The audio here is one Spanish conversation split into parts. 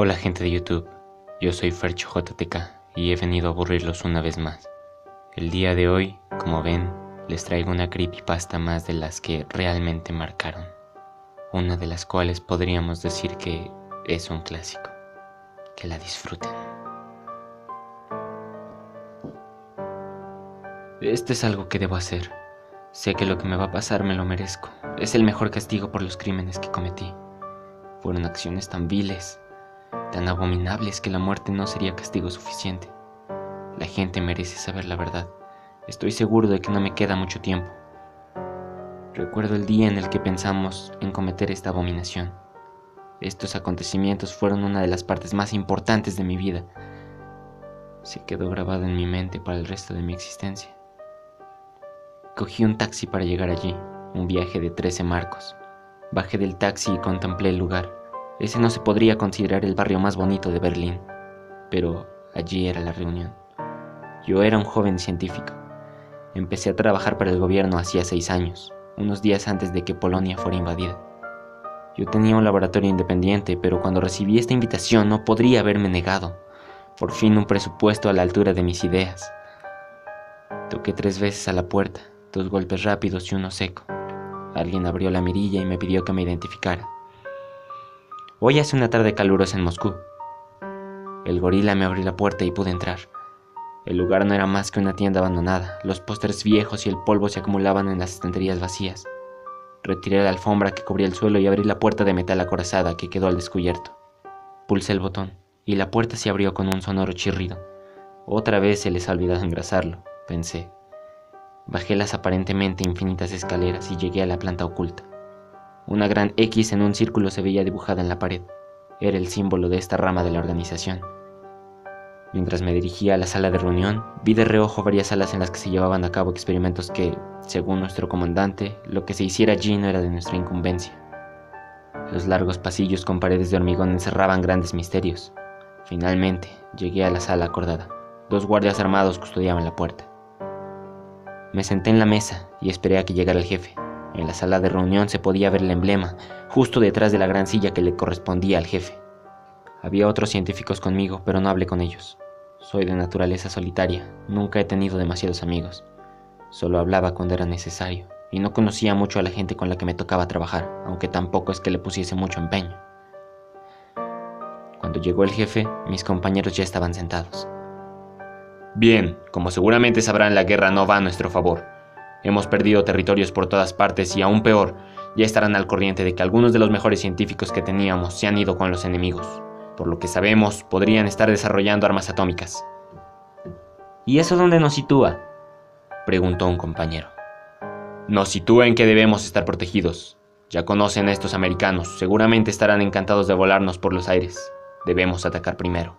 Hola gente de YouTube, yo soy FerchoJTK y he venido a aburrirlos una vez más. El día de hoy, como ven, les traigo una creepypasta más de las que realmente marcaron. Una de las cuales podríamos decir que es un clásico. Que la disfruten. Esto es algo que debo hacer. Sé que lo que me va a pasar me lo merezco. Es el mejor castigo por los crímenes que cometí. Fueron acciones tan viles, tan abominables que la muerte no sería castigo suficiente. La gente merece saber la verdad. Estoy seguro de que no me queda mucho tiempo. Recuerdo el día en el que pensamos en cometer esta abominación. Estos acontecimientos fueron una de las partes más importantes de mi vida. Se quedó grabado en mi mente para el resto de mi existencia. Cogí un taxi para llegar allí, un viaje de 13 marcos. Bajé del taxi y contemplé el lugar. Ese no se podría considerar el barrio más bonito de Berlín, pero allí era la reunión. Yo era un joven científico. Empecé a trabajar para el gobierno hacía 6 años, unos días antes de que Polonia fuera invadida. Yo tenía un laboratorio independiente, pero cuando recibí esta invitación no podría haberme negado. Por fin un presupuesto a la altura de mis ideas. Toqué 3 veces a la puerta, 2 golpes rápidos y uno seco. Alguien abrió la mirilla y me pidió que me identificara. Hoy hace una tarde calurosa en Moscú. El gorila me abrió la puerta y pude entrar. El lugar no era más que una tienda abandonada. Los pósters viejos y el polvo se acumulaban en las estanterías vacías. Retiré la alfombra que cubría el suelo y abrí la puerta de metal acorazada que quedó al descubierto. Pulsé el botón y la puerta se abrió con un sonoro chirrido. Otra vez se les ha olvidado engrasarlo, pensé. Bajé las aparentemente infinitas escaleras y llegué a la planta oculta. Una gran X en un círculo se veía dibujada en la pared. Era el símbolo de esta rama de la organización. Mientras me dirigía a la sala de reunión, vi de reojo varias salas en las que se llevaban a cabo experimentos que, según nuestro comandante, lo que se hiciera allí no era de nuestra incumbencia. Los largos pasillos con paredes de hormigón encerraban grandes misterios. Finalmente, llegué a la sala acordada. 2 guardias armados custodiaban la puerta. Me senté en la mesa y esperé a que llegara el jefe. En la sala de reunión se podía ver el emblema, justo detrás de la gran silla que le correspondía al jefe. Había otros científicos conmigo, pero no hablé con ellos. Soy de naturaleza solitaria, nunca he tenido demasiados amigos. Solo hablaba cuando era necesario, y no conocía mucho a la gente con la que me tocaba trabajar, aunque tampoco es que le pusiese mucho empeño. Cuando llegó el jefe, mis compañeros ya estaban sentados. Bien, como seguramente sabrán, la guerra no va a nuestro favor. Hemos perdido territorios por todas partes y aún peor, ya estarán al corriente de que algunos de los mejores científicos que teníamos se han ido con los enemigos. Por lo que sabemos, podrían estar desarrollando armas atómicas. ¿Y eso dónde nos sitúa?, preguntó un compañero. Nos sitúa en que debemos estar protegidos. Ya conocen a estos americanos, seguramente estarán encantados de volarnos por los aires. Debemos atacar primero.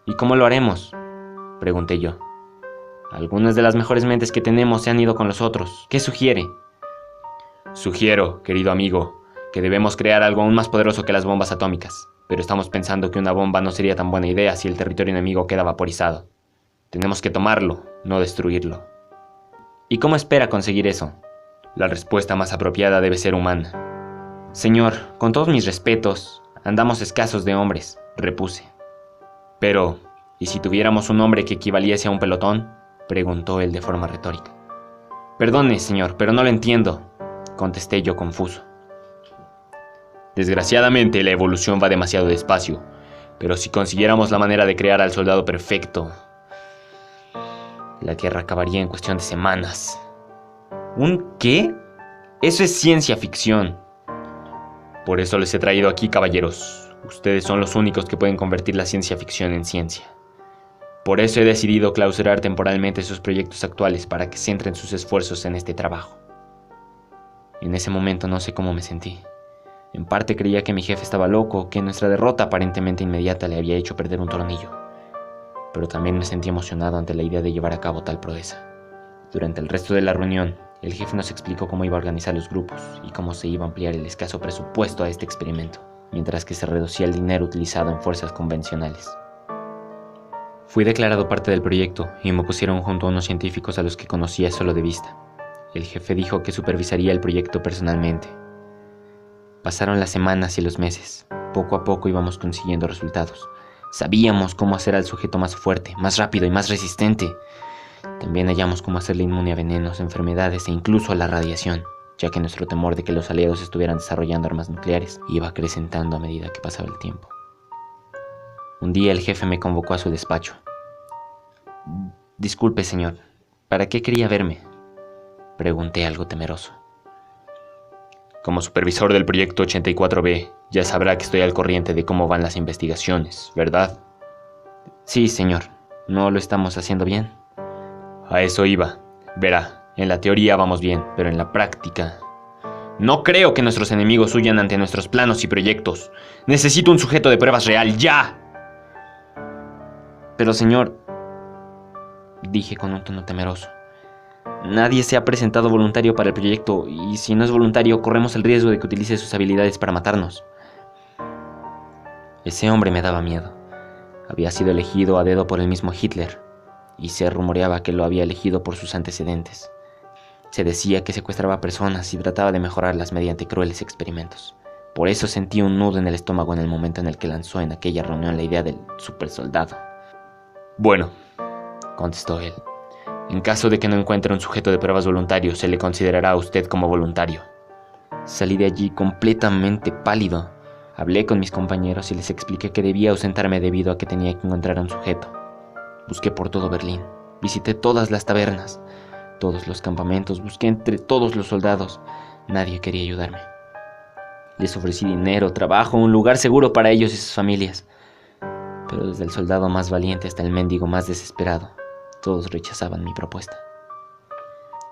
¿Y cómo lo haremos?, pregunté yo. Algunas de las mejores mentes que tenemos se han ido con los otros. ¿Qué sugiere? Sugiero, querido amigo, que debemos crear algo aún más poderoso que las bombas atómicas. Pero estamos pensando que una bomba no sería tan buena idea si el territorio enemigo queda vaporizado. Tenemos que tomarlo, no destruirlo. ¿Y cómo espera conseguir eso? La respuesta más apropiada debe ser humana. Señor, con todos mis respetos, andamos escasos de hombres, repuse. Pero, ¿y si tuviéramos un hombre que equivaliese a un pelotón?, preguntó él de forma retórica. Perdone, señor, pero no lo entiendo, contesté yo confuso. Desgraciadamente, la evolución va demasiado despacio, pero si consiguiéramos la manera de crear al soldado perfecto, la guerra acabaría en cuestión de semanas. ¿Un qué? Eso es ciencia ficción. Por eso les he traído aquí, caballeros. Ustedes son los únicos que pueden convertir la ciencia ficción en ciencia. Por eso he decidido clausurar temporalmente sus proyectos actuales para que centren sus esfuerzos en este trabajo. En ese momento no sé cómo me sentí. En parte creía que mi jefe estaba loco, que nuestra derrota aparentemente inmediata le había hecho perder un tornillo. Pero también me sentí emocionado ante la idea de llevar a cabo tal proeza. Durante el resto de la reunión, el jefe nos explicó cómo iba a organizar los grupos y cómo se iba a ampliar el escaso presupuesto a este experimento, mientras que se reducía el dinero utilizado en fuerzas convencionales. Fui declarado parte del proyecto y me pusieron junto a unos científicos a los que conocía solo de vista. El jefe dijo que supervisaría el proyecto personalmente. Pasaron las semanas y los meses. Poco a poco íbamos consiguiendo resultados. Sabíamos cómo hacer al sujeto más fuerte, más rápido y más resistente. También hallamos cómo hacerle inmune a venenos, enfermedades e incluso a la radiación, ya que nuestro temor de que los aliados estuvieran desarrollando armas nucleares iba acrecentando a medida que pasaba el tiempo. Un día el jefe me convocó a su despacho. «Disculpe, señor, ¿para qué quería verme?», pregunté algo temeroso. Como supervisor del proyecto 84B, ya sabrá que estoy al corriente de cómo van las investigaciones, ¿verdad? Sí, señor. ¿No lo estamos haciendo bien? A eso iba. Verá, en la teoría vamos bien, pero en la práctica... No creo que nuestros enemigos huyan ante nuestros planos y proyectos. Necesito un sujeto de pruebas real, ¡ya! Pero, señor, dije con un tono temeroso, nadie se ha presentado voluntario para el proyecto, y si no es voluntario, corremos el riesgo de que utilice sus habilidades para matarnos. Ese hombre me daba miedo. Había sido elegido a dedo por el mismo Hitler, y se rumoreaba que lo había elegido por sus antecedentes. Se decía que secuestraba personas y trataba de mejorarlas mediante crueles experimentos. Por eso sentí un nudo en el estómago en el momento en el que lanzó en aquella reunión la idea del supersoldado. Bueno, contestó él. En caso de que no encuentre un sujeto de pruebas voluntario, se le considerará a usted como voluntario. Salí de allí completamente pálido. Hablé con mis compañeros y les expliqué que debía ausentarme debido a que tenía que encontrar a un sujeto. Busqué por todo Berlín. Visité todas las tabernas, todos los campamentos, busqué entre todos los soldados. Nadie quería ayudarme. Les ofrecí dinero, trabajo, un lugar seguro para ellos y sus familias. Pero desde el soldado más valiente hasta el mendigo más desesperado, todos rechazaban mi propuesta.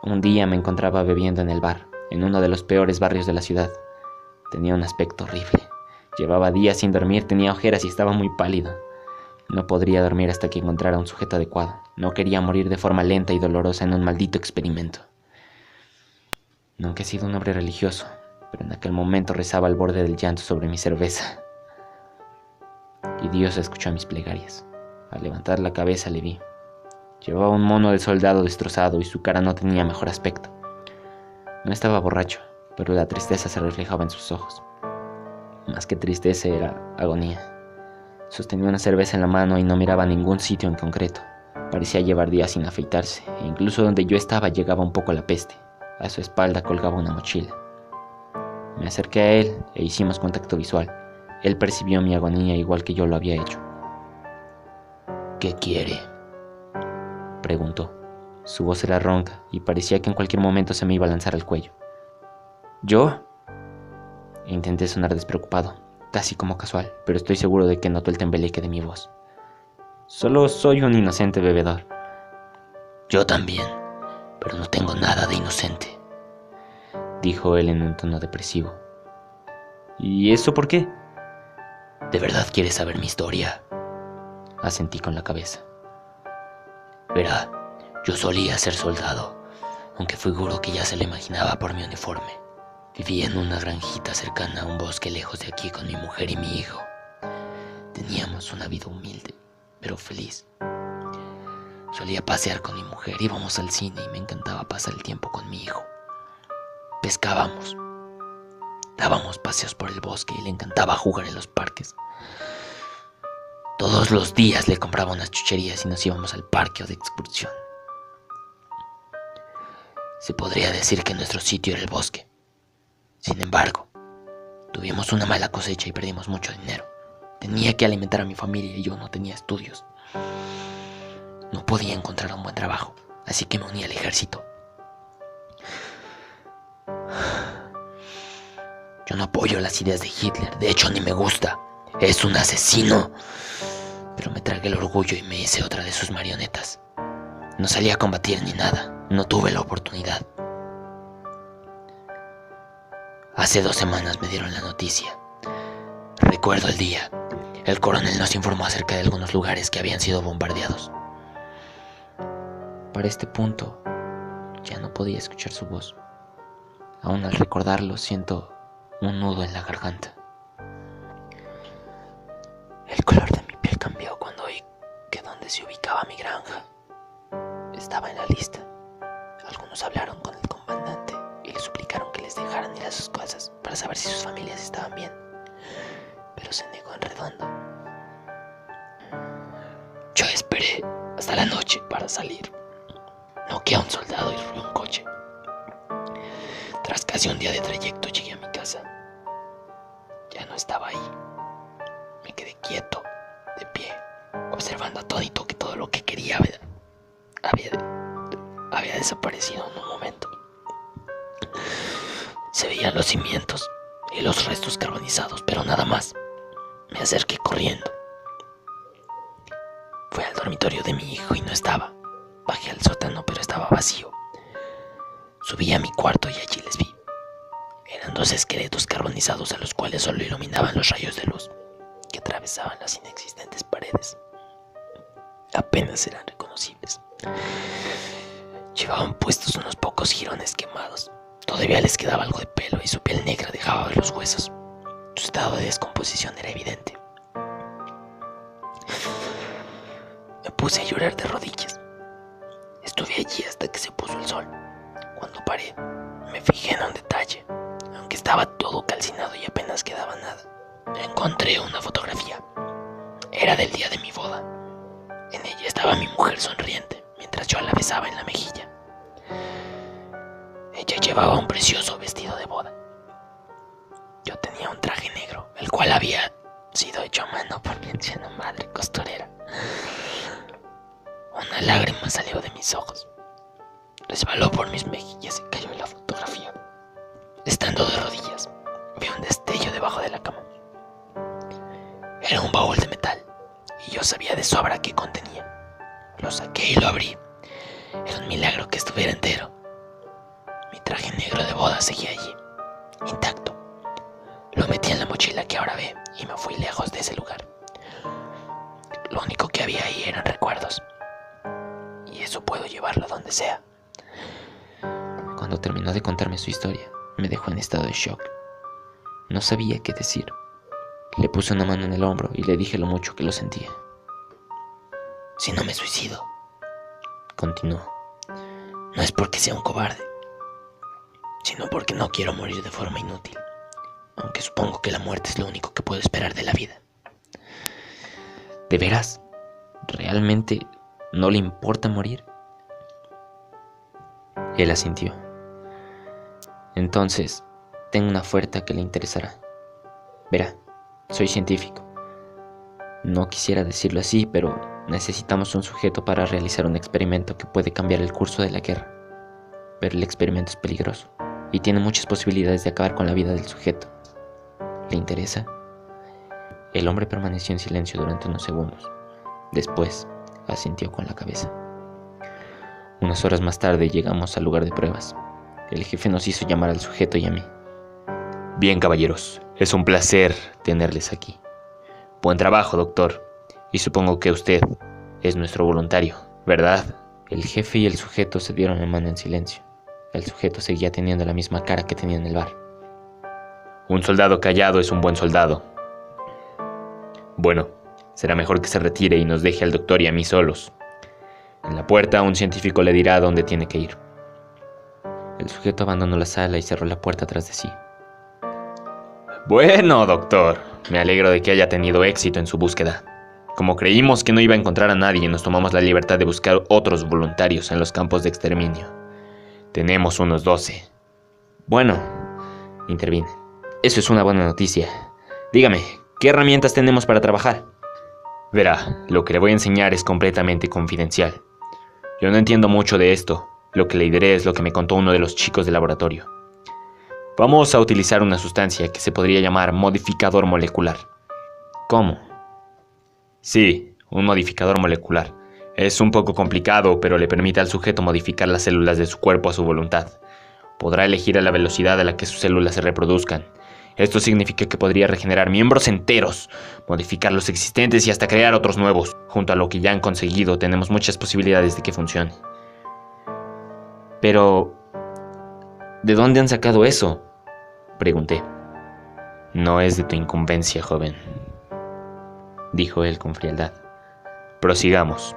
Un día me encontraba bebiendo en el bar, en uno de los peores barrios de la ciudad. Tenía un aspecto horrible. Llevaba días sin dormir, tenía ojeras y estaba muy pálido. No podría dormir hasta que encontrara un sujeto adecuado. No quería morir de forma lenta y dolorosa en un maldito experimento. Nunca he sido un hombre religioso, pero en aquel momento rezaba al borde del llanto sobre mi cerveza. Y Dios escuchó mis plegarias. Al levantar la cabeza le vi. Llevaba un mono de soldado destrozado y su cara no tenía mejor aspecto. No estaba borracho, pero la tristeza se reflejaba en sus ojos. Más que tristeza era agonía. Sostenía una cerveza en la mano y no miraba a ningún sitio en concreto. Parecía llevar días sin afeitarse, e incluso donde yo estaba llegaba un poco la peste. A su espalda colgaba una mochila. Me acerqué a él e hicimos contacto visual. Él percibió mi agonía igual que yo lo había hecho. ¿Qué quiere?, preguntó. Su voz era ronca y parecía que en cualquier momento se me iba a lanzar al cuello. ¿Yo? Intenté sonar despreocupado, casi como casual, pero estoy seguro de que notó el tembleque de mi voz. Solo soy un inocente bebedor. Yo también, pero no tengo nada de inocente, dijo él en un tono depresivo. ¿Y eso por qué? ¿De verdad quieres saber mi historia? Asentí con la cabeza. Verá, yo solía ser soldado, aunque figuro que ya se lo imaginaba por mi uniforme. Vivía en una granjita cercana a un bosque lejos de aquí con mi mujer y mi hijo. Teníamos una vida humilde, pero feliz. Solía pasear con mi mujer, íbamos al cine y me encantaba pasar el tiempo con mi hijo. Pescábamos, dábamos paseos por el bosque y le encantaba jugar en los parques. Todos los días le compraba unas chucherías y nos íbamos al parque o de excursión. Se podría decir que nuestro sitio era el bosque. Sin embargo, tuvimos una mala cosecha y perdimos mucho dinero. Tenía que alimentar a mi familia y yo no tenía estudios. No podía encontrar un buen trabajo, así que me uní al ejército. Yo no apoyo las ideas de Hitler, de hecho ni me gusta. Es un asesino. Pero me tragué el orgullo y me hice otra de sus marionetas. No salí a combatir ni nada, no tuve la oportunidad. Hace 2 semanas me dieron la noticia. Recuerdo el día. El coronel nos informó acerca de algunos lugares que habían sido bombardeados. Para este punto, ya no podía escuchar su voz. Aún al recordarlo, siento un nudo en la garganta. El color de mi piel cambió cuando oí que donde se ubicaba mi granja estaba en la lista. Algunos hablaron con el comandante y le suplicaron que les dejaran ir a sus casas para para saber si sus familias estaban bien, pero se negó en redondo. Yo esperé hasta la noche para salir. Noqueé a un soldado y robé un coche. Tras casi un día de trayecto llegué a mi casa. Ya no estaba ahí. Me quedé quieto, de pie, observando atónito que todo lo que quería había desaparecido en un momento. Se veían los cimientos y los restos carbonizados, pero nada más. Me acerqué corriendo. Fui al dormitorio de mi hijo y no estaba. Bajé al sótano, pero estaba vacío. Subí a mi cuarto y allí les vi. Eran 2 esqueletos carbonizados a los cuales solo iluminaban los rayos de luz que atravesaban las inexistentes paredes. Apenas eran reconocibles. Llevaban puestos unos pocos jirones quemados. Todavía les quedaba algo de pelo y su piel negra dejaba ver los huesos. Su estado de descomposición era evidente. Me puse a llorar de rodillas. Estuve allí hasta que se puso el sol. Cuando paré, me fijé en un detalle. Aunque estaba todo calcinado y apenas quedaba nada, encontré una fotografía. Era del día de mi boda. En ella estaba mi mujer sonriente, mientras yo la besaba en la mejilla. Ella llevaba un precioso vestido de boda. Yo tenía un traje negro, el cual había sido hecho a mano por mi anciana madre costurera. Una lágrima salió de mis ojos. Resbaló por mis mejillas y cayó en la fotografía. Estando de rodillas, vi un destello debajo de la cama. Era un baúl de metal, y yo sabía de sobra qué contenía. Lo saqué y lo abrí. Era un milagro que estuviera entero. Mi traje negro de boda seguía allí, intacto. Lo metí en la mochila que ahora ve y me fui lejos de ese lugar. Lo único que había ahí eran recuerdos. Y eso puedo llevarlo a donde sea. Cuando terminó de contarme su historia, me dejó en estado de shock. No sabía qué decir. Le puse una mano en el hombro y le dije lo mucho que lo sentía. Si no me suicido, Continuó. no es porque sea un cobarde, sino porque no quiero morir de forma inútil, aunque supongo que la muerte es lo único que puedo esperar de la vida. ¿De veras? ¿Realmente no le importa morir? Él asintió. Entonces, tengo una oferta que le interesará. Verá, soy científico. No quisiera decirlo así, pero necesitamos un sujeto para realizar un experimento que puede cambiar el curso de la guerra. Pero el experimento es peligroso y tiene muchas posibilidades de acabar con la vida del sujeto. ¿Le interesa? El hombre permaneció en silencio durante unos segundos. Después, asintió con la cabeza. Unas horas más tarde llegamos al lugar de pruebas. El jefe nos hizo llamar al sujeto y a mí. Bien, caballeros, es un placer tenerles aquí. Buen trabajo, doctor. Y supongo que usted es nuestro voluntario, ¿verdad? El jefe y el sujeto se dieron la mano en silencio. El sujeto seguía teniendo la misma cara que tenía en el bar. Un soldado callado es un buen soldado. Bueno, será mejor que se retire y nos deje al doctor y a mí solos. En la puerta un científico le dirá a dónde tiene que ir. El sujeto abandonó la sala y cerró la puerta tras de sí. Bueno, doctor, me alegro de que haya tenido éxito en su búsqueda. Como creímos que no iba a encontrar a nadie, nos tomamos la libertad de buscar otros voluntarios en los campos de exterminio. Tenemos unos 12. Bueno, intervine. Eso es una buena noticia. Dígame, ¿qué herramientas tenemos para trabajar? Verá, lo que le voy a enseñar es completamente confidencial. Yo no entiendo mucho de esto. Lo que le diré es lo que me contó uno de los chicos del laboratorio. Vamos a utilizar una sustancia que se podría llamar modificador molecular. ¿Cómo? Sí, un modificador molecular. Es un poco complicado, pero le permite al sujeto modificar las células de su cuerpo a su voluntad. Podrá elegir a la velocidad a la que sus células se reproduzcan. Esto significa que podría regenerar miembros enteros, modificar los existentes y hasta crear otros nuevos. Junto a lo que ya han conseguido, tenemos muchas posibilidades de que funcione. Pero, ¿de dónde han sacado eso?, pregunté. No es de tu incumbencia, joven, dijo él con frialdad. Prosigamos.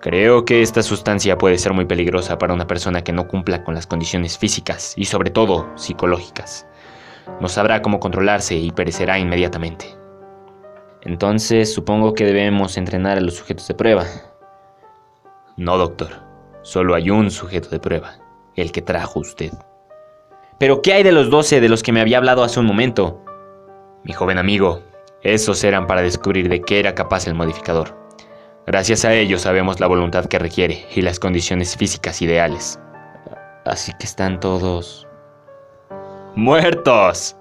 Creo que esta sustancia puede ser muy peligrosa para una persona que no cumpla con las condiciones físicas y sobre todo psicológicas. no sabrá cómo controlarse y perecerá inmediatamente. Entonces supongo que debemos entrenar a los sujetos de prueba. No, doctor. Solo hay un sujeto de prueba, el que trajo usted. ¿Pero qué hay de los 12 de los que me había hablado hace un momento? Mi joven amigo, esos eran para descubrir de qué era capaz el modificador. Gracias a ellos sabemos la voluntad que requiere y las condiciones físicas ideales. Así que están todos... ¡muertos!,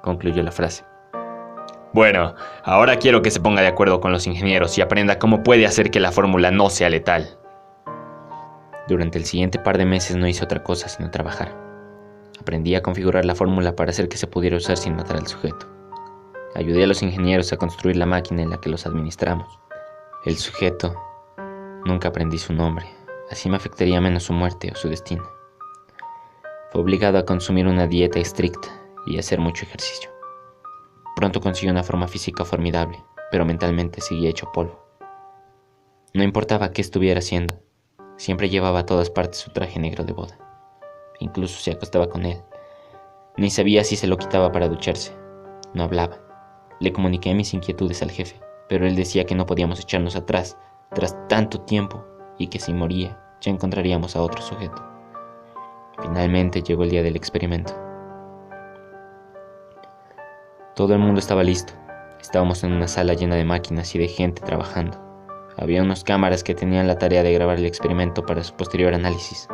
concluyó la frase. Bueno, ahora quiero que se ponga de acuerdo con los ingenieros y aprenda cómo puede hacer que la fórmula no sea letal. Durante el siguiente par de meses no hice otra cosa sino trabajar. Aprendí a configurar la fórmula para hacer que se pudiera usar sin matar al sujeto. Ayudé a los ingenieros a construir la máquina en la que los administramos. El sujeto, nunca aprendí su nombre, así me afectaría menos su muerte o su destino. Fue obligado a consumir una dieta estricta y a hacer mucho ejercicio. Pronto consiguió una forma física formidable, pero mentalmente seguía hecho polvo. No importaba qué estuviera haciendo, siempre llevaba a todas partes su traje negro de boda. Incluso se acostaba con él. Ni sabía si se lo quitaba para ducharse. No hablaba. Le comuniqué mis inquietudes al jefe, pero él decía que no podíamos echarnos atrás tras tanto tiempo y que si moría ya encontraríamos a otro sujeto. Finalmente llegó el día del experimento. Todo el mundo estaba listo. Estábamos en una sala llena de máquinas y de gente trabajando. Había unas cámaras que tenían la tarea de grabar el experimento para su posterior análisis.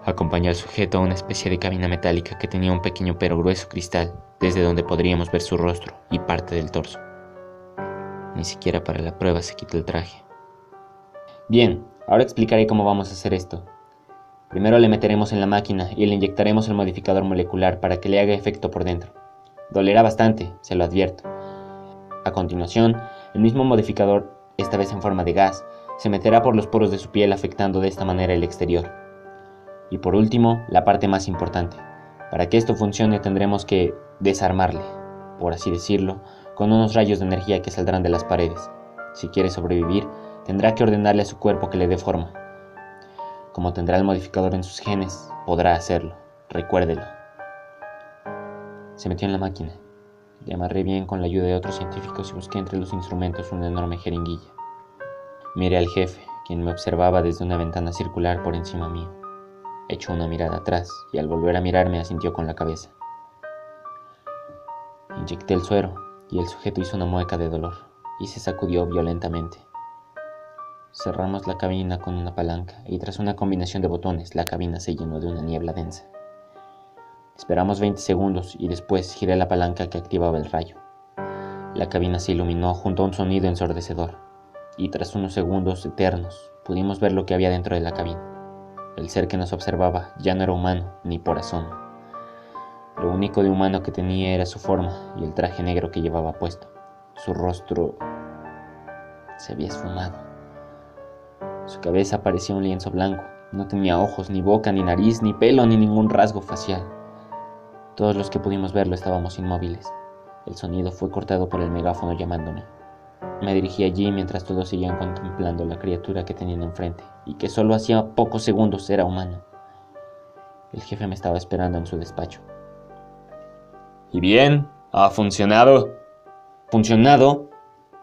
Acompañé al sujeto a una especie de cabina metálica que tenía un pequeño pero grueso cristal, desde donde podríamos ver su rostro y parte del torso. Ni siquiera para la prueba se quitó el traje. Bien, ahora explicaré cómo vamos a hacer esto. Primero le meteremos en la máquina y le inyectaremos el modificador molecular para que le haga efecto por dentro. Dolerá bastante, se lo advierto. A continuación, el mismo modificador, esta vez en forma de gas, se meterá por los poros de su piel afectando de esta manera el exterior. Y por último, la parte más importante. Para que esto funcione tendremos que desarmarle, por así decirlo, con unos rayos de energía que saldrán de las paredes. Si quiere sobrevivir, tendrá que ordenarle a su cuerpo que le dé forma. Como tendrá el modificador en sus genes, podrá hacerlo. Recuérdelo. Se metió en la máquina. Le amarré bien con la ayuda de otros científicos y busqué entre los instrumentos una enorme jeringuilla. Miré al jefe, quien me observaba desde una ventana circular por encima mío. Echó una mirada atrás y al volver a mirarme asintió con la cabeza. Inyecté el suero y el sujeto hizo una mueca de dolor y se sacudió violentamente. Cerramos la cabina con una palanca y tras una combinación de botones la cabina se llenó de una niebla densa. Esperamos 20 segundos y después giré la palanca que activaba el rayo. La cabina se iluminó junto a un sonido ensordecedor y tras unos segundos eternos pudimos ver lo que había dentro de la cabina. El ser que nos observaba ya no era humano ni por asomo. Lo único de humano que tenía era su forma y el traje negro que llevaba puesto. Su rostro se había esfumado. Su cabeza parecía un lienzo blanco. No tenía ojos, ni boca, ni nariz, ni pelo, ni ningún rasgo facial. Todos los que pudimos verlo estábamos inmóviles. El sonido fue cortado por el megáfono llamándome. Me dirigí allí mientras todos seguían contemplando la criatura que tenían enfrente y que solo hacía pocos segundos era humano. El jefe me estaba esperando en su despacho. ¿Y bien? ¿Ha funcionado? ¿Funcionado?,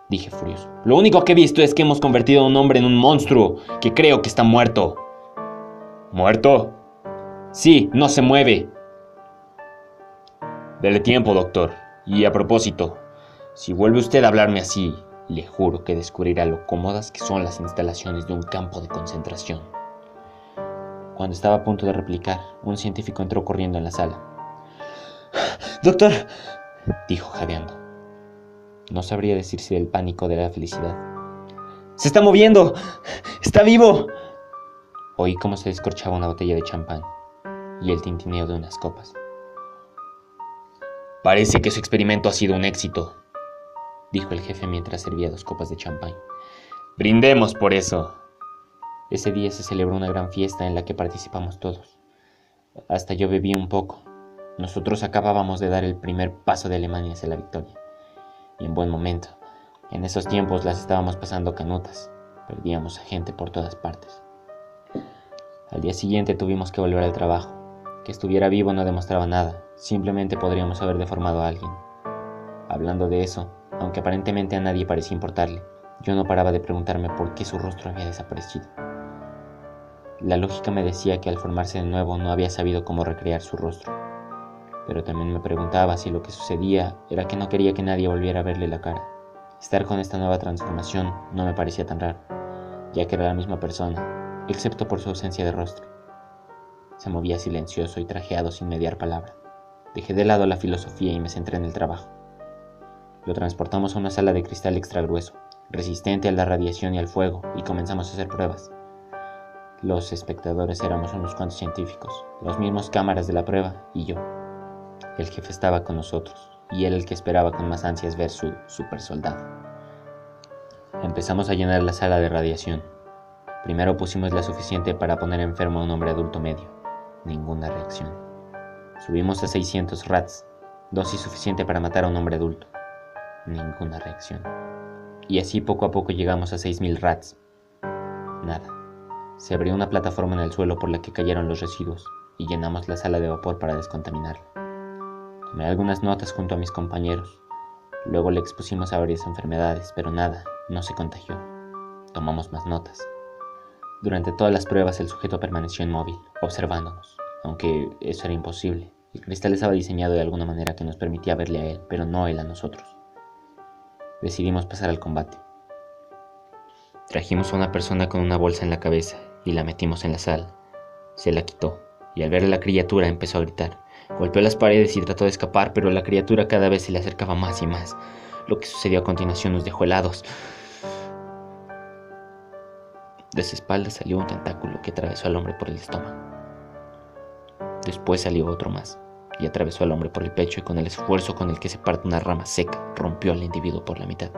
dije furioso. Lo único que he visto es que hemos convertido a un hombre en un monstruo, que creo que está muerto. ¿Muerto? Sí, no se mueve. Dele tiempo, doctor. Y a propósito, si vuelve usted a hablarme así, le juro que descubrirá lo cómodas que son las instalaciones de un campo de concentración. Cuando estaba a punto de replicar, un científico entró corriendo en la sala. «Doctor», dijo jadeando. No sabría decir si del pánico o de la felicidad. «¡Se está moviendo! ¡Está vivo!». Oí cómo se descorchaba una botella de champán y el tintineo de unas copas. Parece que su experimento ha sido un éxito, dijo el jefe mientras servía 2 copas de champán. Brindemos por eso. Ese día se celebró una gran fiesta en la que participamos todos. Hasta yo bebí un poco. Nosotros acabábamos de dar el primer paso de Alemania hacia la victoria. Y en buen momento. En esos tiempos las estábamos pasando canutas. Perdíamos a gente por todas partes. Al día siguiente tuvimos que volver al trabajo. Que estuviera vivo no demostraba nada. Simplemente podríamos haber deformado a alguien. Hablando de eso, aunque aparentemente a nadie parecía importarle, yo no paraba de preguntarme por qué su rostro había desaparecido. La lógica me decía que al formarse de nuevo no había sabido cómo recrear su rostro, pero también me preguntaba si lo que sucedía era que no quería que nadie volviera a verle la cara. Estar con esta nueva transformación no me parecía tan raro, ya que era la misma persona, excepto por su ausencia de rostro. Se movía silencioso y trajeado sin mediar palabra. Dejé de lado la filosofía y me centré en el trabajo. Lo transportamos a una sala de cristal extra grueso, resistente a la radiación y al fuego, y comenzamos a hacer pruebas. Los espectadores éramos unos cuantos científicos, los mismos cámaras de la prueba y yo. El jefe estaba con nosotros, y él el que esperaba con más ansias ver su super soldado. Empezamos a llenar la sala de radiación. Primero pusimos la suficiente para poner enfermo a un hombre adulto medio. Ninguna reacción. Subimos a 600 rats, dosis suficiente para matar a un hombre adulto. Ninguna reacción. Y así poco a poco llegamos a 6000 rats. Nada. Se abrió una plataforma en el suelo por la que cayeron los residuos y llenamos la sala de vapor para descontaminarla. Tomé algunas notas junto a mis compañeros. Luego le expusimos a varias enfermedades, pero nada, no se contagió. Tomamos más notas. Durante todas las pruebas el sujeto permaneció inmóvil, observándonos, aunque eso era imposible. El cristal estaba diseñado de alguna manera que nos permitía verle a él, pero no él a nosotros. Decidimos pasar al combate. Trajimos a una persona con una bolsa en la cabeza y la metimos en la sala. Se la quitó, y al ver a la criatura empezó a gritar. Golpeó las paredes y trató de escapar, pero la criatura cada vez se le acercaba más y más. Lo que sucedió a continuación nos dejó helados. De su espalda salió un tentáculo que atravesó al hombre por el estómago. Después salió otro más, y atravesó al hombre por el pecho y con el esfuerzo con el que se parte una rama seca, rompió al individuo por la mitad.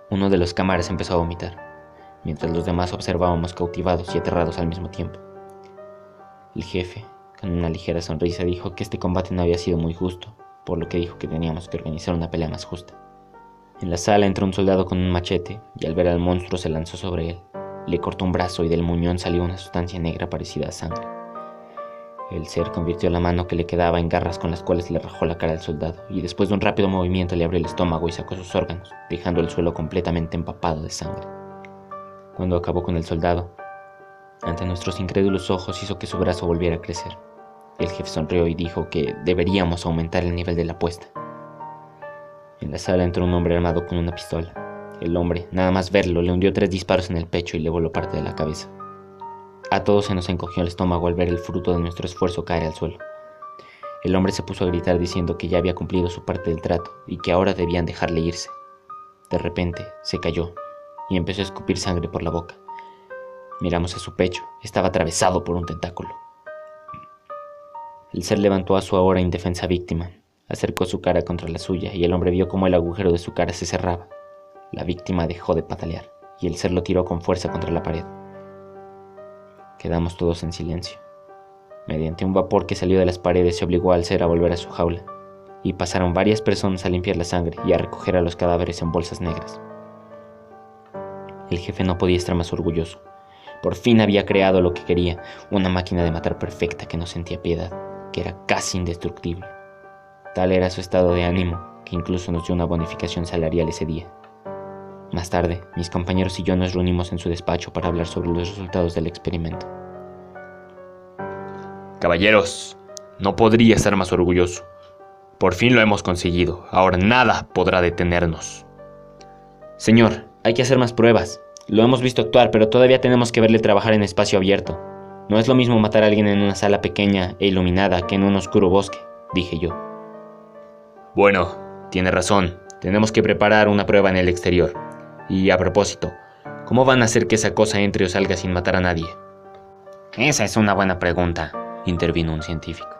Uno de los cámaras empezó a vomitar, mientras los demás observábamos cautivados y aterrados al mismo tiempo. El jefe, con una ligera sonrisa, dijo que este combate no había sido muy justo, por lo que dijo que teníamos que organizar una pelea más justa. En la sala entró un soldado con un machete y al ver al monstruo se lanzó sobre él. Le cortó un brazo y del muñón salió una sustancia negra parecida a sangre. El ser convirtió la mano que le quedaba en garras con las cuales le rajó la cara al soldado y después de un rápido movimiento le abrió el estómago y sacó sus órganos, dejando el suelo completamente empapado de sangre. Cuando acabó con el soldado, ante nuestros incrédulos ojos hizo que su brazo volviera a crecer. El jefe sonrió y dijo que deberíamos aumentar el nivel de la apuesta. En la sala entró un hombre armado con una pistola. El hombre, nada más verlo, le hundió 3 disparos en el pecho y le voló parte de la cabeza. A todos se nos encogió el estómago al ver el fruto de nuestro esfuerzo caer al suelo. El hombre se puso a gritar diciendo que ya había cumplido su parte del trato y que ahora debían dejarle irse. De repente se cayó y empezó a escupir sangre por la boca. Miramos a su pecho, estaba atravesado por un tentáculo. El ser levantó a su ahora indefensa víctima, acercó su cara contra la suya y el hombre vio cómo el agujero de su cara se cerraba. La víctima dejó de patalear y el ser lo tiró con fuerza contra la pared. Quedamos todos en silencio. Mediante un vapor que salió de las paredes se obligó al ser a volver a su jaula y pasaron varias personas a limpiar la sangre y a recoger a los cadáveres en bolsas negras. El jefe no podía estar más orgulloso. Por fin había creado lo que quería, una máquina de matar perfecta que no sentía piedad, que era casi indestructible. Tal era su estado de ánimo, que incluso nos dio una bonificación salarial ese día. Más tarde, mis compañeros y yo nos reunimos en su despacho para hablar sobre los resultados del experimento. Caballeros, no podría estar más orgulloso. Por fin lo hemos conseguido. Ahora nada podrá detenernos. Señor, hay que hacer más pruebas. Lo hemos visto actuar, pero todavía tenemos que verle trabajar en espacio abierto. No es lo mismo matar a alguien en una sala pequeña e iluminada que en un oscuro bosque, dije yo. Bueno, tiene razón. Tenemos que preparar una prueba en el exterior. Y a propósito, ¿cómo van a hacer que esa cosa entre o salga sin matar a nadie? Esa es una buena pregunta, intervino un científico.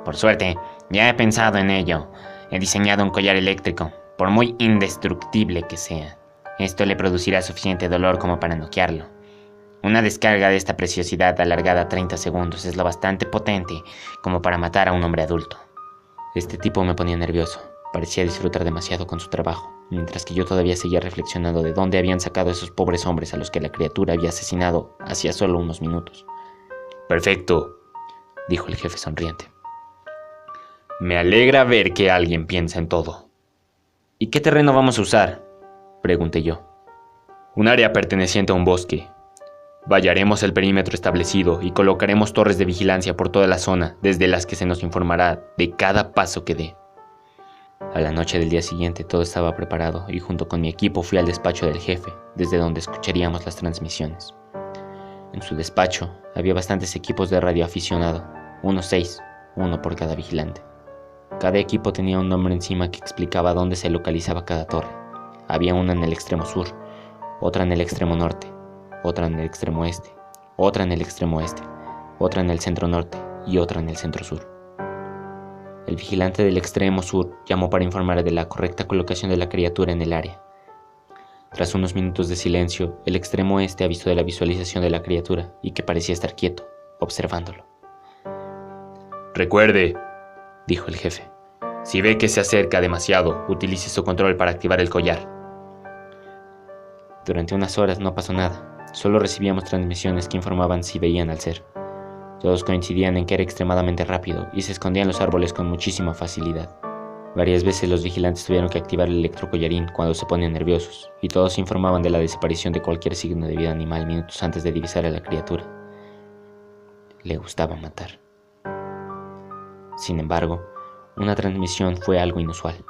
Por suerte, ya he pensado en ello. He diseñado un collar eléctrico, por muy indestructible que sea. Esto le producirá suficiente dolor como para noquearlo. Una descarga de esta preciosidad alargada a 30 segundos es lo bastante potente como para matar a un hombre adulto. Este tipo me ponía nervioso. Parecía disfrutar demasiado con su trabajo, mientras que yo todavía seguía reflexionando de dónde habían sacado a esos pobres hombres a los que la criatura había asesinado hacía solo unos minutos. Perfecto. dijo el jefe sonriente. Me alegra ver que alguien piensa en todo. ¿Y qué terreno vamos a usar?, pregunté yo. Un área perteneciente a un bosque. Vallaremos el perímetro establecido y colocaremos torres de vigilancia por toda la zona, desde las que se nos informará de cada paso que dé. A la noche del día siguiente todo estaba preparado y junto con mi equipo fui al despacho del jefe, desde donde escucharíamos las transmisiones. En su despacho había bastantes equipos de radioaficionado, unos 6, uno por cada vigilante. Cada equipo tenía un nombre encima que explicaba dónde se localizaba cada torre. Había una en el extremo sur, otra en el extremo norte, otra en el extremo este, otra en el extremo oeste, otra en el centro norte y otra en el centro sur. El vigilante del extremo sur llamó para informar de la correcta colocación de la criatura en el área. Tras unos minutos de silencio, el extremo oeste avisó de la visualización de la criatura y que parecía estar quieto, observándolo. Recuerde, dijo el jefe, si ve que se acerca demasiado, utilice su control para activar el collar. Durante unas horas no pasó nada, solo recibíamos transmisiones que informaban si veían al ser. Todos coincidían en que era extremadamente rápido y se escondía en los árboles con muchísima facilidad. Varias veces los vigilantes tuvieron que activar el electrocollarín cuando se ponían nerviosos, y todos informaban de la desaparición de cualquier signo de vida animal minutos antes de divisar a la criatura. Le gustaba matar. Sin embargo, una transmisión fue algo inusual.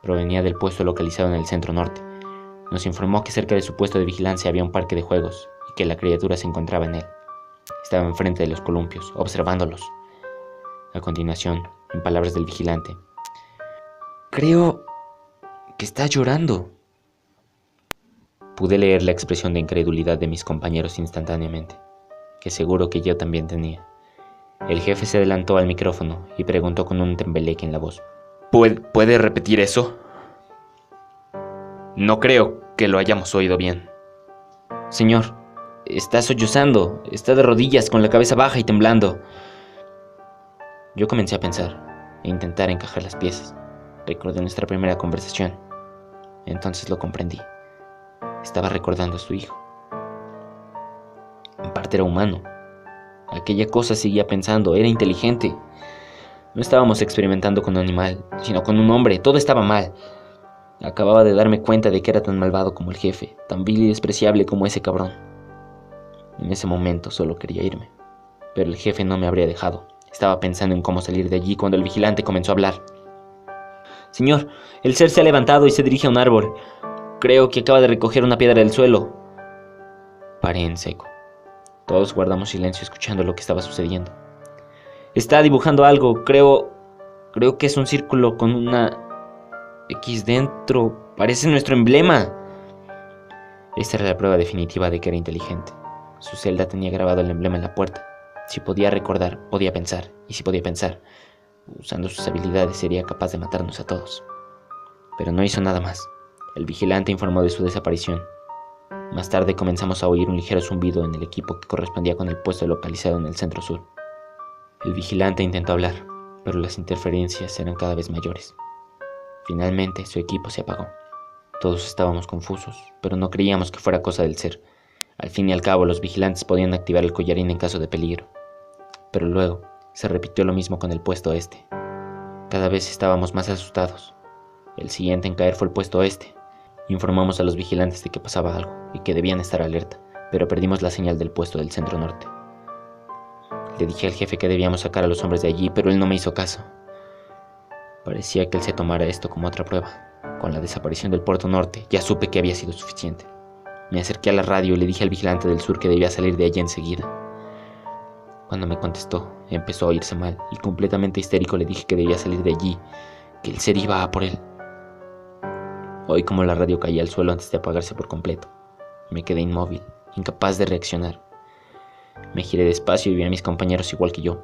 Provenía del puesto localizado en el centro norte. Nos informó que cerca de su puesto de vigilancia había un parque de juegos y que la criatura se encontraba en él. Estaba enfrente de los columpios, observándolos. A continuación, en palabras del vigilante, «Creo que está llorando». Pude leer la expresión de incredulidad de mis compañeros instantáneamente, que seguro que yo también tenía. El jefe se adelantó al micrófono y preguntó con un tembleque en la voz, ¿Puede repetir eso? No creo que lo hayamos oído bien. Señor, está sollozando, está de rodillas con la cabeza baja y temblando. Yo comencé a pensar e intentar encajar las piezas. Recordé nuestra primera conversación. Entonces lo comprendí. Estaba recordando a su hijo. En parte era humano. Aquella cosa seguía pensando, era inteligente. No estábamos experimentando con un animal, sino con un hombre. Todo estaba mal. Acababa de darme cuenta de que era tan malvado como el jefe, tan vil y despreciable como ese cabrón. En ese momento solo quería irme, pero el jefe no me habría dejado. Estaba pensando en cómo salir de allí cuando el vigilante comenzó a hablar. Señor, el ser se ha levantado y se dirige a un árbol. Creo que acaba de recoger una piedra del suelo. Paré en seco. Todos guardamos silencio escuchando lo que estaba sucediendo. Está dibujando algo, creo que es un círculo con una X dentro. Parece nuestro emblema. Esta era la prueba definitiva de que era inteligente. Su celda tenía grabado el emblema en la puerta. Si podía recordar, podía pensar. Y si podía pensar, usando sus habilidades sería capaz de matarnos a todos. Pero no hizo nada más. El vigilante informó de su desaparición. Más tarde comenzamos a oír un ligero zumbido en el equipo que correspondía con el puesto localizado en el centro sur. El vigilante intentó hablar, pero las interferencias eran cada vez mayores. Finalmente, su equipo se apagó. Todos estábamos confusos, pero no creíamos que fuera cosa del ser. Al fin y al cabo, los vigilantes podían activar el collarín en caso de peligro. Pero luego, se repitió lo mismo con el puesto este. Cada vez estábamos más asustados. El siguiente en caer fue el puesto este. Informamos a los vigilantes de que pasaba algo y que debían estar alerta, pero perdimos la señal del puesto del centro norte. Le dije al jefe que debíamos sacar a los hombres de allí, pero él no me hizo caso. Parecía que él se tomara esto como otra prueba. Con la desaparición del puerto norte, ya supe que había sido suficiente. Me acerqué a la radio y le dije al vigilante del sur que debía salir de allí enseguida. Cuando me contestó, empezó a oírse mal y completamente histérico le dije que debía salir de allí, que el ser iba a por él. Oí como la radio caía al suelo antes de apagarse por completo. Me quedé inmóvil, incapaz de reaccionar. Me giré despacio y vi a mis compañeros igual que yo.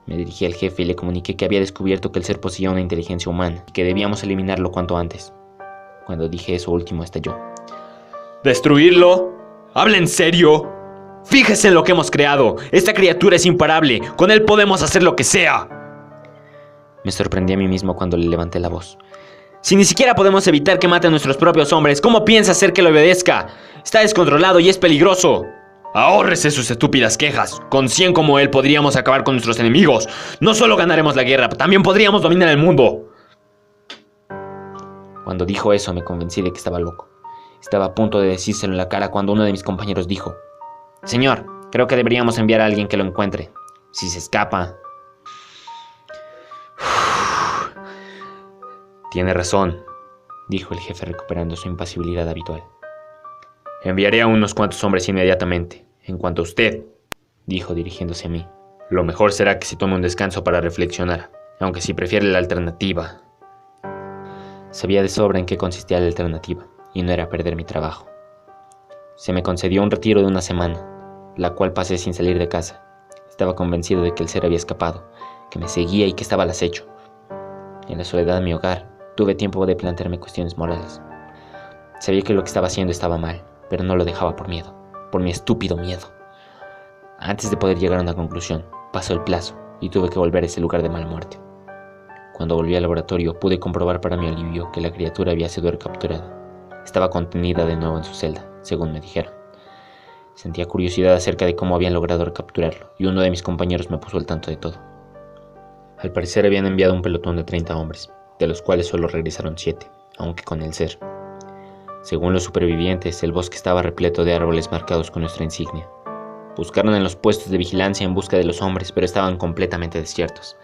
Me dirigí al jefe y le comuniqué que había descubierto que el ser poseía una inteligencia humana y que debíamos eliminarlo cuanto antes. Cuando dije eso último, estalló. ¿Destruirlo? ¡Habla en serio! ¡Fíjese en lo que hemos creado! ¡Esta criatura es imparable! ¡Con él podemos hacer lo que sea! Me sorprendí a mí mismo cuando le levanté la voz. Si ni siquiera podemos evitar que mate a nuestros propios hombres, ¿cómo piensa hacer que lo obedezca? Está descontrolado y es peligroso. Ahórrese sus estúpidas quejas. Con 100 como él podríamos acabar con nuestros enemigos. No solo ganaremos la guerra, también podríamos dominar el mundo. Cuando dijo eso me convencí de que estaba loco. Estaba a punto de decírselo en la cara cuando uno de mis compañeros dijo: Señor, creo que deberíamos enviar a alguien que lo encuentre. Si se escapa... Tiene razón, dijo el jefe recuperando su impasibilidad habitual. Enviaré a unos cuantos hombres inmediatamente. En cuanto a usted, dijo dirigiéndose a mí, lo mejor será que se tome un descanso para reflexionar, aunque si prefiere la alternativa. Sabía de sobra en qué consistía la alternativa, y no era perder mi trabajo. Se me concedió un retiro de 1 semana, la cual pasé sin salir de casa. Estaba convencido de que el ser había escapado, que me seguía y que estaba al acecho. En la soledad de mi hogar, tuve tiempo de plantearme cuestiones morales. Sabía que lo que estaba haciendo estaba mal, pero no lo dejaba por miedo, por mi estúpido miedo. Antes de poder llegar a una conclusión, pasó el plazo y tuve que volver a ese lugar de mala muerte. Cuando volví al laboratorio, pude comprobar para mi alivio que la criatura había sido recapturada. Estaba contenida de nuevo en su celda, según me dijeron. Sentía curiosidad acerca de cómo habían logrado recapturarlo, y uno de mis compañeros me puso al tanto de todo. Al parecer habían enviado un pelotón de 30 hombres, de los cuales solo regresaron 7, aunque con el ser. Según los supervivientes, el bosque estaba repleto de árboles marcados con nuestra insignia. Buscaron en los puestos de vigilancia en busca de los hombres, pero estaban completamente desiertos.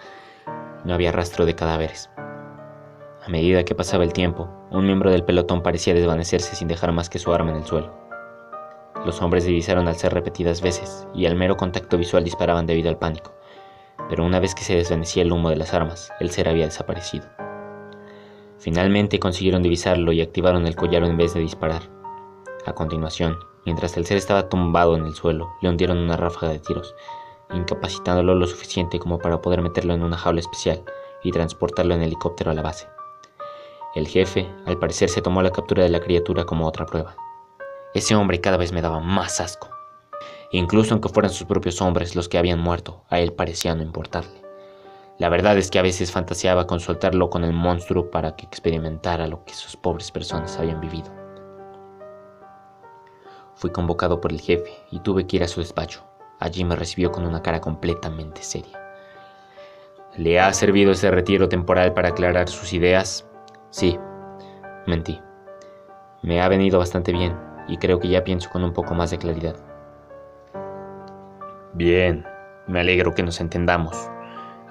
No había rastro de cadáveres. A medida que pasaba el tiempo, un miembro del pelotón parecía desvanecerse sin dejar más que su arma en el suelo. Los hombres divisaron al ser repetidas veces, y al mero contacto visual disparaban debido al pánico. Pero una vez que se desvanecía el humo de las armas, el ser había desaparecido. Finalmente consiguieron divisarlo y activaron el collar en vez de disparar. A continuación, mientras el ser estaba tumbado en el suelo, le hundieron una ráfaga de tiros, incapacitándolo lo suficiente como para poder meterlo en una jaula especial y transportarlo en helicóptero a la base. El jefe, al parecer, se tomó la captura de la criatura como otra prueba. Ese hombre cada vez me daba más asco. Incluso aunque fueran sus propios hombres los que habían muerto, a él parecía no importarle. La verdad es que a veces fantaseaba con soltarlo con el monstruo para que experimentara lo que sus pobres personas habían vivido. Fui convocado por el jefe y tuve que ir a su despacho. Allí me recibió con una cara completamente seria. ¿Le ha servido ese retiro temporal para aclarar sus ideas? Sí, mentí. Me ha venido bastante bien y creo que ya pienso con un poco más de claridad. Bien, me alegro que nos entendamos.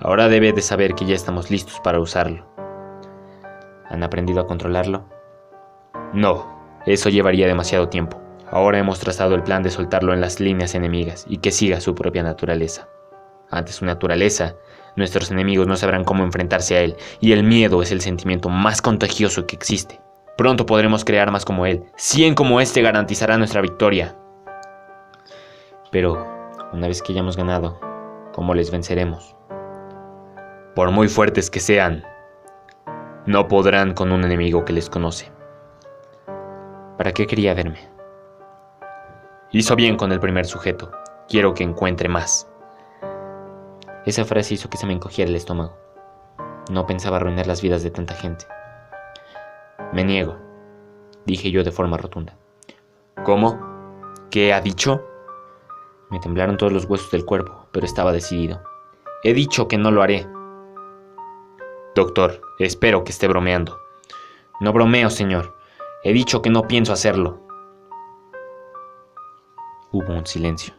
Ahora debe de saber que ya estamos listos para usarlo. ¿Han aprendido a controlarlo? No, eso llevaría demasiado tiempo. Ahora hemos trazado el plan de soltarlo en las líneas enemigas y que siga su propia naturaleza. Ante su naturaleza, nuestros enemigos no sabrán cómo enfrentarse a él, y el miedo es el sentimiento más contagioso que existe. Pronto podremos crear más como él. 100 como este garantizará nuestra victoria. Pero, una vez que hayamos ganado, ¿cómo les venceremos? Por muy fuertes que sean, no podrán con un enemigo que les conoce. ¿Para qué quería verme? Hizo bien con el primer sujeto. Quiero que encuentre más. Esa frase hizo que se me encogiera el estómago. No pensaba arruinar las vidas de tanta gente. Me niego, dije yo de forma rotunda. ¿Cómo? ¿Qué ha dicho? Me temblaron todos los huesos del cuerpo, pero estaba decidido. He dicho que no lo haré. Doctor, espero que esté bromeando. No bromeo, señor. He dicho que no pienso hacerlo. Hubo un silencio.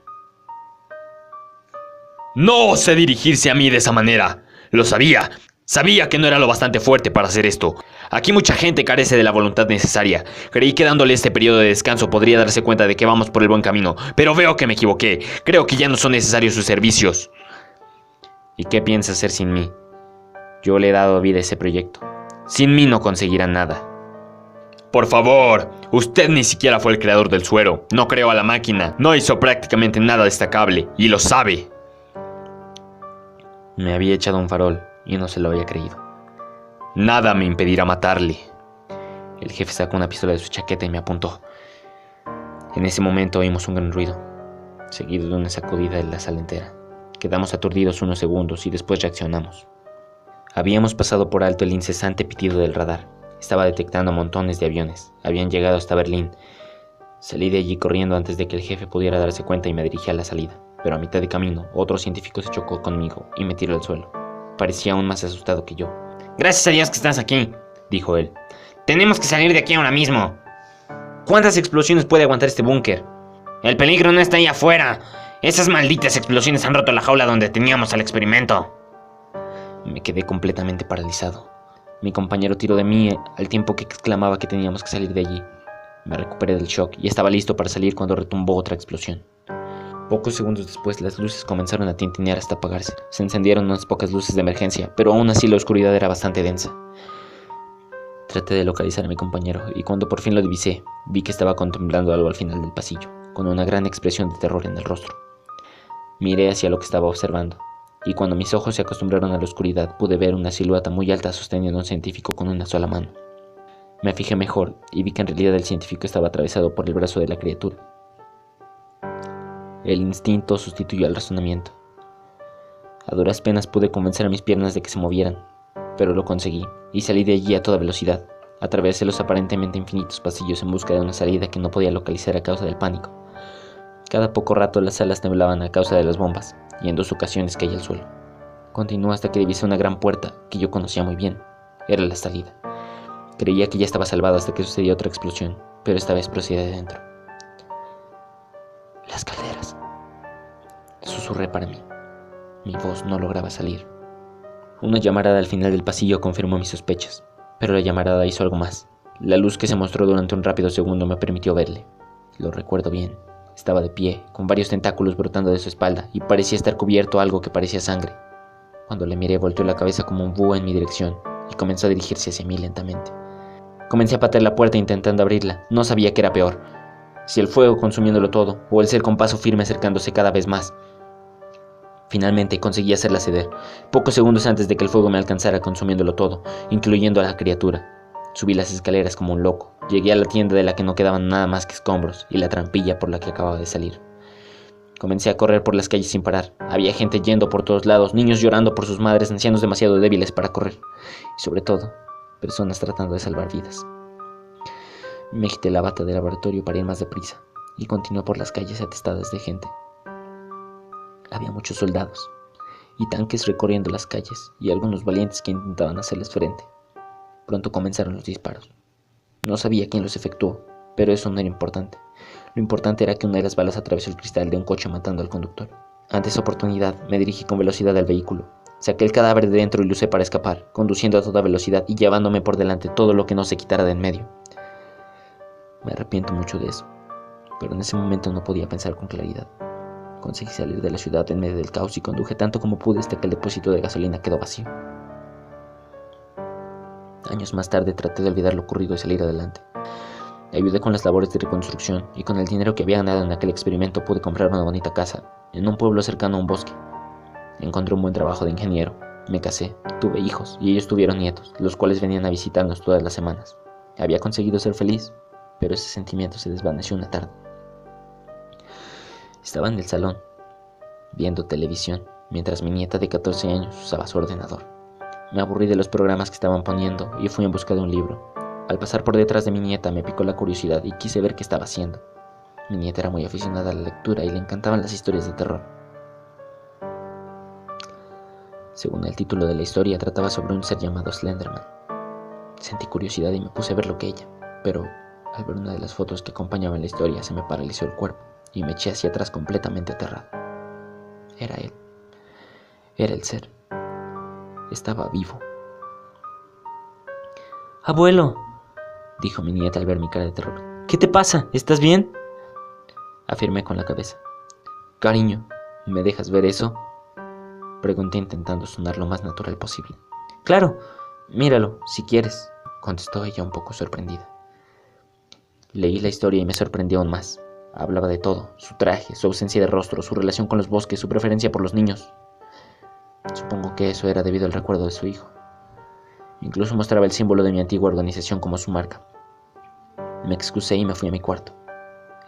No osé dirigirse a mí de esa manera. Lo sabía. Sabía que no era lo bastante fuerte para hacer esto. Aquí mucha gente carece de la voluntad necesaria. Creí que dándole este periodo de descanso podría darse cuenta de que vamos por el buen camino, pero veo que me equivoqué. Creo que ya no son necesarios sus servicios. ¿Y qué piensa hacer sin mí? Yo le he dado vida a ese proyecto. Sin mí no conseguirá nada. Por favor, usted ni siquiera fue el creador del suero. No creó a la máquina. No hizo prácticamente nada destacable. Y lo sabe. Me había echado un farol y no se lo había creído. Nada me impedirá matarle. El jefe sacó una pistola de su chaqueta y me apuntó. En ese momento oímos un gran ruido, seguido de una sacudida de la sala entera. Quedamos aturdidos unos segundos y después reaccionamos. Habíamos pasado por alto el incesante pitido del radar. Estaba detectando montones de aviones. Habían llegado hasta Berlín. Salí de allí corriendo antes de que el jefe pudiera darse cuenta y me dirigí a la salida, pero a mitad de camino otro científico se chocó conmigo y me tiró al suelo. Parecía aún más asustado que yo. Gracias a Dios que estás aquí, dijo él. Tenemos que salir de aquí ahora mismo. ¿Cuántas explosiones puede aguantar este búnker? El peligro no está ahí afuera. Esas malditas explosiones han roto la jaula donde teníamos el experimento. Me quedé completamente paralizado. Mi compañero tiró de mí al tiempo que exclamaba que teníamos que salir de allí. Me recuperé del shock y estaba listo para salir cuando retumbó otra explosión. Pocos segundos después las luces comenzaron a tintinear hasta apagarse. Se encendieron unas pocas luces de emergencia, pero aún así la oscuridad era bastante densa. Traté de localizar a mi compañero y cuando por fin lo divisé, vi que estaba contemplando algo al final del pasillo, con una gran expresión de terror en el rostro. Miré hacia lo que estaba observando, y cuando mis ojos se acostumbraron a la oscuridad pude ver una silueta muy alta sosteniendo a un científico con una sola mano. Me fijé mejor y vi que en realidad el científico estaba atravesado por el brazo de la criatura. El instinto sustituyó al razonamiento. A duras penas pude convencer a mis piernas de que se movieran, pero lo conseguí y salí de allí a toda velocidad. Atravesé los aparentemente infinitos pasillos en busca de una salida que no podía localizar a causa del pánico. Cada poco rato las salas temblaban a causa de las bombas y en 2 ocasiones caí al suelo. Continué hasta que divisé una gran puerta que yo conocía muy bien. Era la salida. Creía que ya estaba salvado hasta que sucedió otra explosión, pero esta vez procedía de dentro. Las calderas. Susurré para mí. Mi voz no lograba salir. Una llamarada al final del pasillo confirmó mis sospechas, pero la llamarada hizo algo más. La luz que se mostró durante un rápido segundo me permitió verle. Lo recuerdo bien. Estaba de pie, con varios tentáculos brotando de su espalda, y parecía estar cubierto algo que parecía sangre. Cuando le miré, volteó la cabeza como un búho en mi dirección, y comenzó a dirigirse hacia mí lentamente. Comencé a patear la puerta intentando abrirla. No sabía qué era peor, si el fuego consumiéndolo todo, o el ser con paso firme acercándose cada vez más. Finalmente conseguí hacerla ceder, pocos segundos antes de que el fuego me alcanzara consumiéndolo todo, incluyendo a la criatura. Subí las escaleras como un loco, llegué a la tienda de la que no quedaban nada más que escombros y la trampilla por la que acababa de salir. Comencé a correr por las calles sin parar. Había gente yendo por todos lados, niños llorando por sus madres, ancianos demasiado débiles para correr, y sobre todo, personas tratando de salvar vidas. Me quité la bata de laboratorio para ir más deprisa, y continué por las calles atestadas de gente. Había muchos soldados, y tanques recorriendo las calles, y algunos valientes que intentaban hacerles frente. Pronto comenzaron los disparos. No sabía quién los efectuó, pero eso no era importante. Lo importante era que una de las balas atravesó el cristal de un coche matando al conductor. Ante esa oportunidad, me dirigí con velocidad al vehículo. Saqué el cadáver de dentro y lo usé para escapar, conduciendo a toda velocidad y llevándome por delante todo lo que no se quitara de en medio. Me arrepiento mucho de eso, pero en ese momento no podía pensar con claridad. Conseguí salir de la ciudad en medio del caos y conduje tanto como pude hasta que el depósito de gasolina quedó vacío. Años más tarde traté de olvidar lo ocurrido y salir adelante. Ayudé con las labores de reconstrucción y con el dinero que había ganado en aquel experimento pude comprar una bonita casa en un pueblo cercano a un bosque. Encontré un buen trabajo de ingeniero, me casé, tuve hijos y ellos tuvieron nietos, los cuales venían a visitarnos todas las semanas. Había conseguido ser feliz, pero ese sentimiento se desvaneció una tarde. Estaba en el salón, viendo televisión, mientras mi nieta de 14 años usaba su ordenador. Me aburrí de los programas que estaban poniendo y fui en busca de un libro. Al pasar por detrás de mi nieta me picó la curiosidad y quise ver qué estaba haciendo. Mi nieta era muy aficionada a la lectura y le encantaban las historias de terror. Según el título de la historia, trataba sobre un ser llamado Slenderman. Sentí curiosidad y me puse a ver lo que ella, pero al ver una de las fotos que acompañaban la historia se me paralizó el cuerpo y me eché hacia atrás completamente aterrado. Era él. Era el ser. Estaba vivo. Abuelo, dijo mi nieta al ver mi cara de terror. ¿qué te pasa? ¿Estás bien? Afirmé con la cabeza. Cariño, ¿me dejas ver eso? Pregunté intentando sonar lo más natural posible. Claro, míralo, si quieres, contestó ella un poco sorprendida. Leí la historia y me sorprendió aún más. Hablaba de todo, su traje, su ausencia de rostro, su relación con los bosques, su preferencia por los niños. Supongo que eso era debido al recuerdo de su hijo. Incluso mostraba el símbolo de mi antigua organización como su marca. Me excusé y me fui a mi cuarto.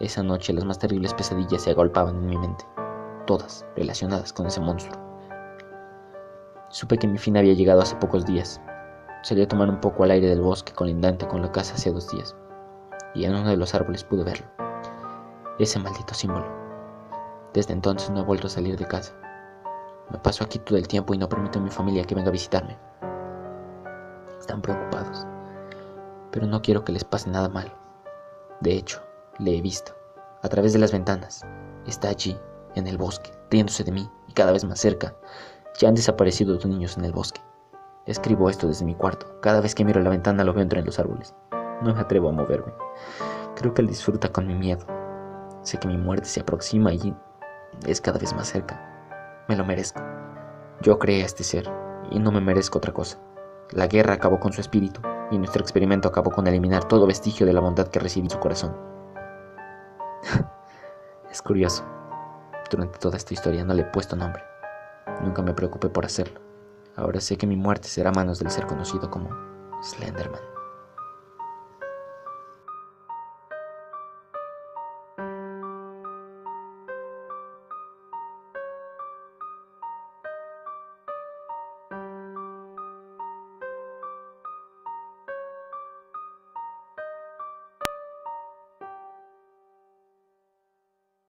Esa noche las más terribles pesadillas se agolpaban en mi mente, todas relacionadas con ese monstruo. Supe que mi fin había llegado hace pocos días. Salí a tomar un poco al aire del bosque colindante con la casa hace 2 días, y en uno de los árboles pude verlo. ese maldito símbolo. Desde entonces no he vuelto a salir de casa. Me paso aquí todo el tiempo y no permito a mi familia que venga a visitarme. Están preocupados, pero no quiero que les pase nada malo. De hecho, le he visto, a través de las ventanas. Está allí, en el bosque, riéndose de mí, y cada vez más cerca. Ya han desaparecido 2 niños en el bosque. Escribo esto desde mi cuarto. Cada vez que miro la ventana lo veo entre los árboles. No me atrevo a moverme. Creo que él disfruta con mi miedo. Sé que mi muerte se aproxima y es cada vez más cerca. Me lo merezco. Yo creé a este ser y no me merezco otra cosa. La guerra acabó con su espíritu y nuestro experimento acabó con eliminar todo vestigio de la bondad que recibí en su corazón. Es curioso. Durante toda esta historia no le he puesto nombre. Nunca me preocupé por hacerlo. Ahora sé que mi muerte será a manos del ser conocido como Slenderman.